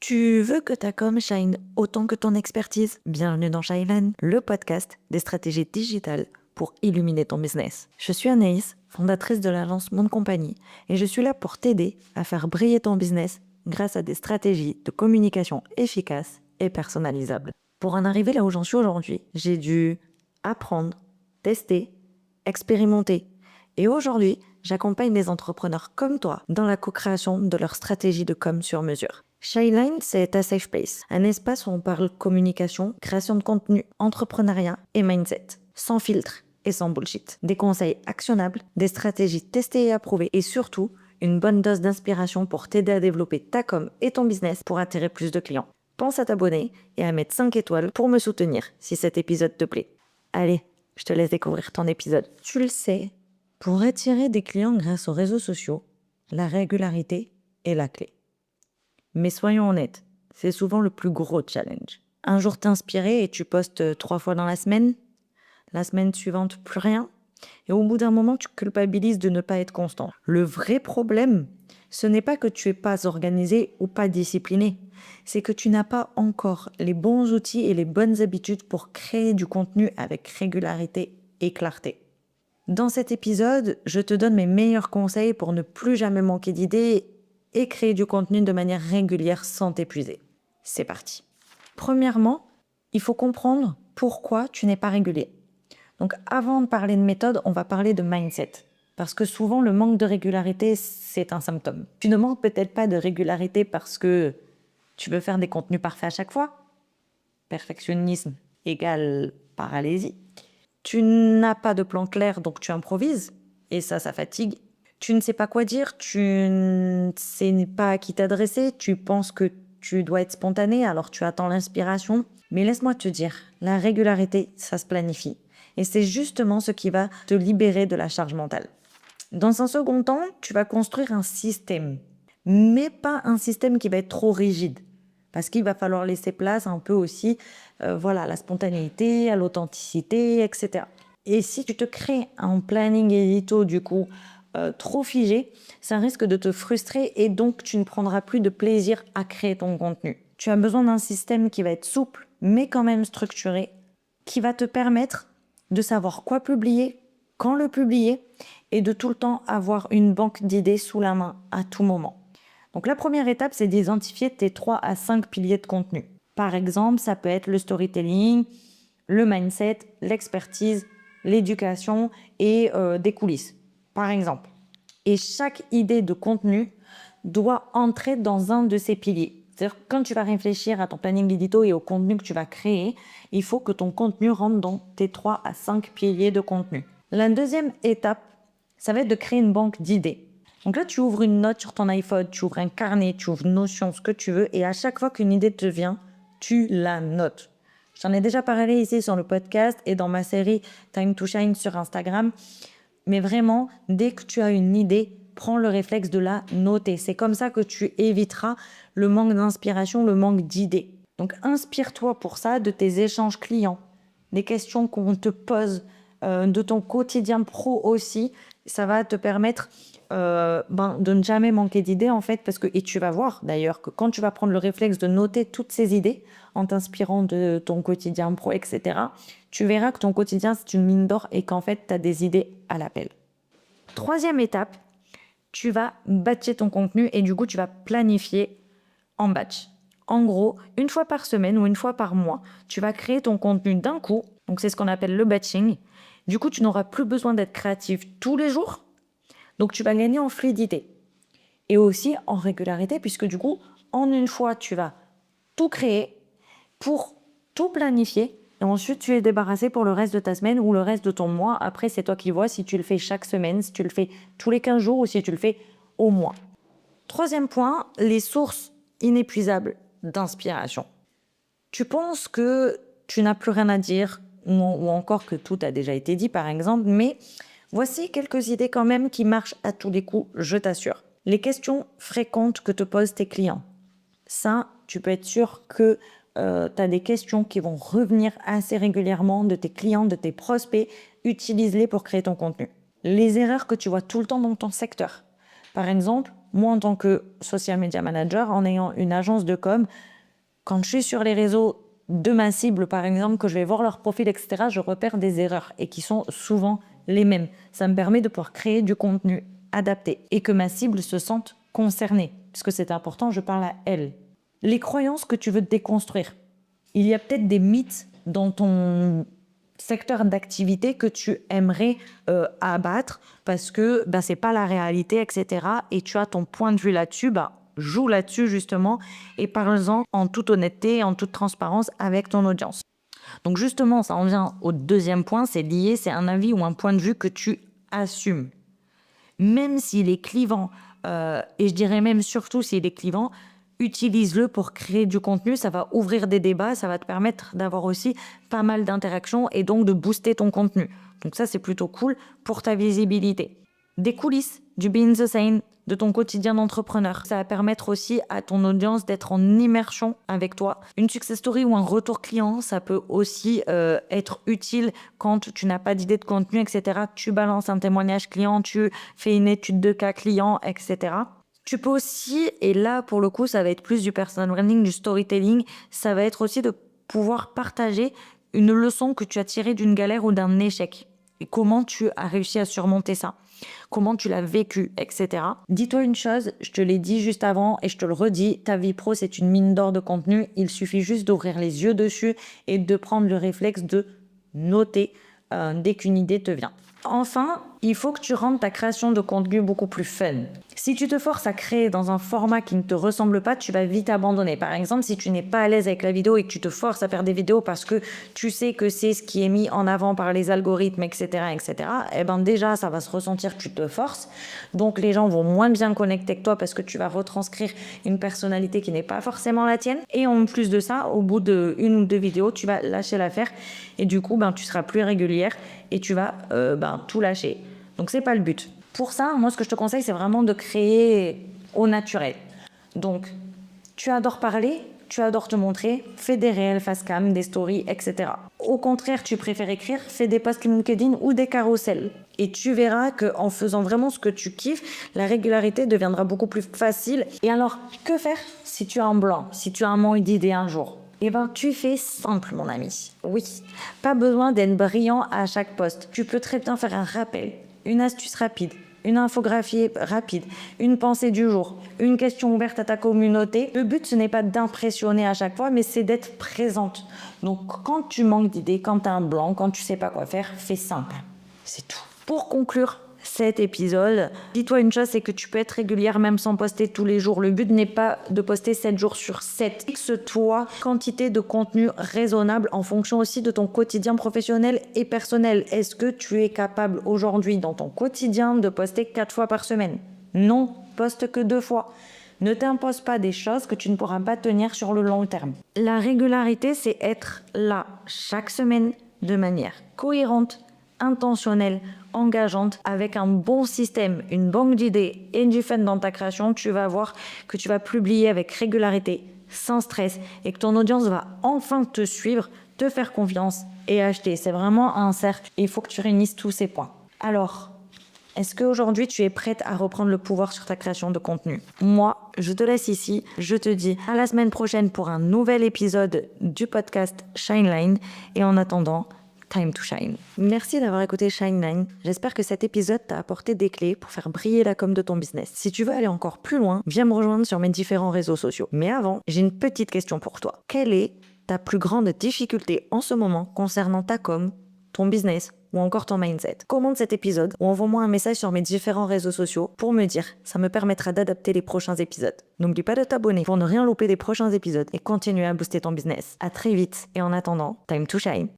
Tu veux que ta com shine autant que ton expertise? Bienvenue dans Shyline, le podcast des stratégies digitales pour illuminer ton business. Je suis Anaïs, fondatrice de l'agence Mon Compagnie, et je suis là pour t'aider à faire briller ton business grâce à des stratégies de communication efficaces et personnalisables. Pour en arriver là où j'en suis aujourd'hui, j'ai dû apprendre, tester, expérimenter. Et aujourd'hui, j'accompagne des entrepreneurs comme toi dans la co-création de leur stratégie de com sur mesure. Shyline, c'est ta safe place, un espace où on parle communication, création de contenu, entrepreneuriat et mindset, sans filtre et sans bullshit. Des conseils actionnables, des stratégies testées et approuvées et surtout, une bonne dose d'inspiration pour t'aider à développer ta com et ton business pour attirer plus de clients. Pense à t'abonner et à mettre 5 étoiles pour me soutenir si cet épisode te plaît. Allez, je te laisse découvrir ton épisode. Tu le sais, pour attirer des clients grâce aux réseaux sociaux, la régularité est la clé. Mais soyons honnêtes, c'est souvent le plus gros challenge. Un jour t'es inspiré et tu postes 3 fois dans la semaine suivante plus rien, et au bout d'un moment tu culpabilises de ne pas être constant. Le vrai problème, ce n'est pas que tu es pas organisé ou pas discipliné, c'est que tu n'as pas encore les bons outils et les bonnes habitudes pour créer du contenu avec régularité et clarté. Dans cet épisode, je te donne mes meilleurs conseils pour ne plus jamais manquer d'idées et créer du contenu de manière régulière sans t'épuiser. C'est parti. Premièrement, il faut comprendre pourquoi tu n'es pas régulier. Donc avant de parler de méthode, on va parler de mindset. Parce que souvent, le manque de régularité, c'est un symptôme. Tu ne manques peut-être pas de régularité parce que tu veux faire des contenus parfaits à chaque fois. Perfectionnisme égale paralysie. Tu n'as pas de plan clair, donc tu improvises. Et ça fatigue. Tu ne sais pas quoi dire, tu ne sais pas à qui t'adresser, tu penses que tu dois être spontané, alors tu attends l'inspiration. Mais laisse-moi te dire, la régularité, ça se planifie. Et c'est justement ce qui va te libérer de la charge mentale. Dans un second temps, tu vas construire un système, mais pas un système qui va être trop rigide. Parce qu'il va falloir laisser place un peu aussi à la spontanéité, à l'authenticité, etc. Et si tu te crées un planning édito, du coup, trop figé, ça risque de te frustrer et donc tu ne prendras plus de plaisir à créer ton contenu. Tu as besoin d'un système qui va être souple, mais quand même structuré, qui va te permettre de savoir quoi publier, quand le publier, et de tout le temps avoir une banque d'idées sous la main à tout moment. Donc la première étape, c'est d'identifier tes 3 à 5 piliers de contenu. Par exemple, ça peut être le storytelling, le mindset, l'expertise, l'éducation et des coulisses, par exemple. Et chaque idée de contenu doit entrer dans un de ces piliers. C'est-à-dire quand tu vas réfléchir à ton planning édito et au contenu que tu vas créer, il faut que ton contenu rentre dans tes 3 à 5 piliers de contenu. La deuxième étape, ça va être de créer une banque d'idées. Donc là, tu ouvres une note sur ton iPhone, tu ouvres un carnet, tu ouvres Notion, ce que tu veux, et à chaque fois qu'une idée te vient, tu la notes. J'en ai déjà parlé ici sur le podcast et dans ma série Time to Shine sur Instagram. Mais vraiment, dès que tu as une idée, prends le réflexe de la noter. C'est comme ça que tu éviteras le manque d'inspiration, le manque d'idées. Donc, inspire-toi pour ça de tes échanges clients, des questions qu'on te pose, de ton quotidien pro aussi. Ça va te permettre de ne jamais manquer d'idées en fait, et tu vas voir d'ailleurs que quand tu vas prendre le réflexe de noter toutes ces idées en t'inspirant de ton quotidien pro, etc., tu verras que ton quotidien c'est une mine d'or et qu'en fait tu as des idées à l'appel. Troisième étape, tu vas batcher ton contenu et du coup tu vas planifier en batch. En gros, une fois par semaine ou une fois par mois, tu vas créer ton contenu d'un coup, donc c'est ce qu'on appelle le batching. Du coup, tu n'auras plus besoin d'être créatif tous les jours. Donc, tu vas gagner en fluidité et aussi en régularité puisque du coup, en une fois, tu vas tout créer pour tout planifier et ensuite, tu es débarrassé pour le reste de ta semaine ou le reste de ton mois. Après, c'est toi qui vois si tu le fais chaque semaine, si tu le fais tous les 15 jours ou si tu le fais au mois. Troisième point, les sources inépuisables d'inspiration. Tu penses que tu n'as plus rien à dire ou encore que tout a déjà été dit, par exemple, mais voici quelques idées quand même qui marchent à tous les coups, je t'assure. Les questions fréquentes que te posent tes clients. Ça, tu peux être sûr que tu as des questions qui vont revenir assez régulièrement de tes clients, de tes prospects. Utilise-les pour créer ton contenu. Les erreurs que tu vois tout le temps dans ton secteur. Par exemple, moi en tant que social media manager, en ayant une agence de com, quand je suis sur les réseaux de ma cible, par exemple, que je vais voir leur profil, etc., je repère des erreurs et qui sont souvent les mêmes. Ça me permet de pouvoir créer du contenu adapté et que ma cible se sente concernée, puisque c'est important, je parle à elle. Les croyances que tu veux déconstruire. Il y a peut-être des mythes dans ton secteur d'activité que tu aimerais abattre parce que c'est pas la réalité, etc. Et tu as ton point de vue là-dessus, joue là-dessus justement et parle-en en toute honnêteté, en toute transparence avec ton audience. Donc justement, ça en vient au deuxième point, c'est lié, c'est un avis ou un point de vue que tu assumes. Même s'il est clivant, et je dirais même surtout s'il est clivant, utilise-le pour créer du contenu, ça va ouvrir des débats, ça va te permettre d'avoir aussi pas mal d'interactions et donc de booster ton contenu. Donc ça, c'est plutôt cool pour ta visibilité. Des coulisses, du behind the scene, de ton quotidien d'entrepreneur. Ça va permettre aussi à ton audience d'être en immersion avec toi. Une success story ou un retour client, ça peut aussi être utile quand tu n'as pas d'idée de contenu, etc. Tu balances un témoignage client, tu fais une étude de cas client, etc. Tu peux aussi, et là pour le coup ça va être plus du personal branding, du storytelling, ça va être aussi de pouvoir partager une leçon que tu as tirée d'une galère ou d'un échec. Et comment tu as réussi à surmonter ça, comment tu l'as vécu, etc. Dis-toi une chose, je te l'ai dit juste avant et je te le redis, ta vie pro c'est une mine d'or de contenu, il suffit juste d'ouvrir les yeux dessus et de prendre le réflexe de noter dès qu'une idée te vient. Enfin, il faut que tu rendes ta création de contenu beaucoup plus fun. Si tu te forces à créer dans un format qui ne te ressemble pas, tu vas vite abandonner. Par exemple, si tu n'es pas à l'aise avec la vidéo et que tu te forces à faire des vidéos parce que tu sais que c'est ce qui est mis en avant par les algorithmes, etc., déjà, ça va se ressentir que tu te forces. Donc, les gens vont moins bien connecter avec toi parce que tu vas retranscrire une personnalité qui n'est pas forcément la tienne. Et en plus de ça, au bout d'une ou deux vidéos, tu vas lâcher l'affaire et du coup, tu seras plus régulière et tu vas tout lâcher. Donc, c'est pas le but. Pour ça, moi, ce que je te conseille, c'est vraiment de créer au naturel. Donc, tu adores parler, tu adores te montrer, fais des réels face cam, des stories, etc. Au contraire, tu préfères écrire, fais des posts LinkedIn ou des carousels. Et tu verras qu'en faisant vraiment ce que tu kiffes, la régularité deviendra beaucoup plus facile. Et alors, que faire si tu as un blanc, si tu as un manque d'idées un jour ? Tu fais simple, mon ami. Oui, pas besoin d'être brillant à chaque poste. Tu peux très bien faire un rappel, une astuce rapide, une infographie rapide, une pensée du jour, une question ouverte à ta communauté. Le but, ce n'est pas d'impressionner à chaque fois, mais c'est d'être présente. Donc, quand tu manques d'idées, quand tu as un blanc, quand tu sais pas quoi faire, fais simple. C'est tout. Pour conclure cet épisode, dis-toi une chose, c'est que tu peux être régulière même sans poster tous les jours. Le but n'est pas de poster 7 jours sur 7. Fixe-toi quantité de contenu raisonnable en fonction aussi de ton quotidien professionnel et personnel. Est-ce que tu es capable aujourd'hui dans ton quotidien de poster 4 fois par semaine ? Non, poste que 2 fois. Ne t'impose pas des choses que tu ne pourras pas tenir sur le long terme. La régularité, c'est être là chaque semaine de manière cohérente, intentionnelle, engageante, avec un bon système, une banque d'idées et du fun dans ta création. Tu vas voir que tu vas publier avec régularité, sans stress, et que ton audience va enfin te suivre, te faire confiance et acheter. C'est vraiment un cercle. Il faut que tu réunisses tous ces points. Alors, est-ce qu'aujourd'hui tu es prête à reprendre le pouvoir sur ta création de contenu ? Moi, je te laisse ici. Je te dis à la semaine prochaine pour un nouvel épisode du podcast Shineline. Et en attendant, time to shine. Merci d'avoir écouté Shineline. J'espère que cet épisode t'a apporté des clés pour faire briller la com de ton business. Si tu veux aller encore plus loin, viens me rejoindre sur mes différents réseaux sociaux. Mais avant, j'ai une petite question pour toi. Quelle est ta plus grande difficulté en ce moment concernant ta com, ton business ou encore ton mindset? Commente cet épisode ou envoie-moi un message sur mes différents réseaux sociaux pour me dire. Ça me permettra d'adapter les prochains épisodes. N'oublie pas de t'abonner pour ne rien louper des prochains épisodes et continuer à booster ton business. À très vite et en attendant, time to shine.